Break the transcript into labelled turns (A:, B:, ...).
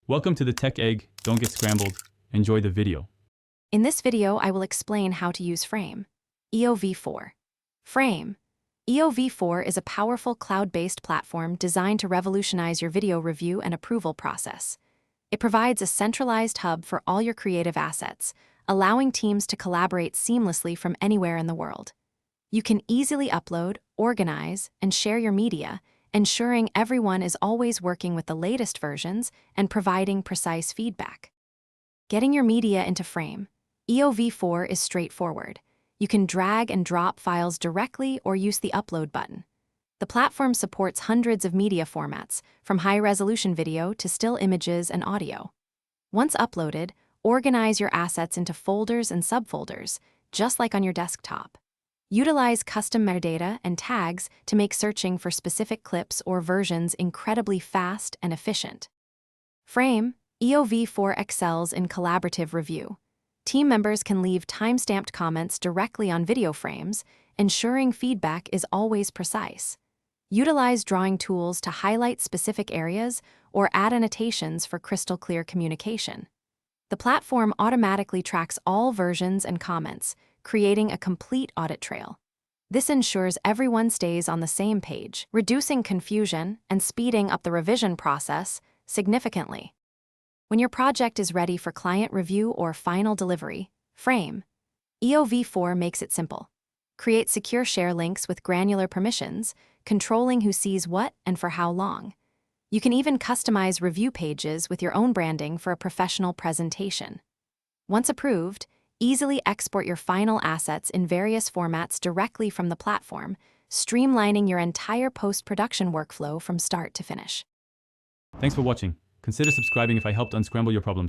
A: Welcome to the Tech Egg. Don't get scrambled. Enjoy the video.
B: In this video, I will explain how to use Frame. EOV4. Frame. EOV4 is a powerful cloud-based platform designed to revolutionize your video review and approval process. It provides a centralized hub for all your creative assets, allowing teams to collaborate seamlessly from anywhere in the world. You can easily upload, organize, and share your media, ensuring everyone is always working with the latest versions and providing precise feedback. Getting your media into Frame. EOV4 is straightforward. You can drag and drop files directly or use the upload button. The platform supports hundreds of media formats, from high-resolution video to still images and audio. Once uploaded, organize your assets into folders and subfolders, just like on your desktop. Utilize custom metadata and tags to make searching for specific clips or versions incredibly fast and efficient. Frame. EOV4 excels in collaborative review. Team members can leave time-stamped comments directly on video frames, ensuring feedback is always precise. Utilize drawing tools to highlight specific areas or add annotations for crystal-clear communication. The platform automatically tracks all versions and comments, creating a complete audit trail. This ensures everyone stays on the same page, reducing confusion and speeding up the revision process significantly. When your project is ready for client review or final delivery, Frame. EOV4 makes it simple. Create secure share links with granular permissions, controlling who sees what and for how long. You can even customize review pages with your own branding for a professional presentation. Once approved, easily export your final assets in various formats directly from the platform, streamlining your entire post-production workflow from start to finish.
A: Thanks for watching. Consider subscribing if I helped unscramble your problems.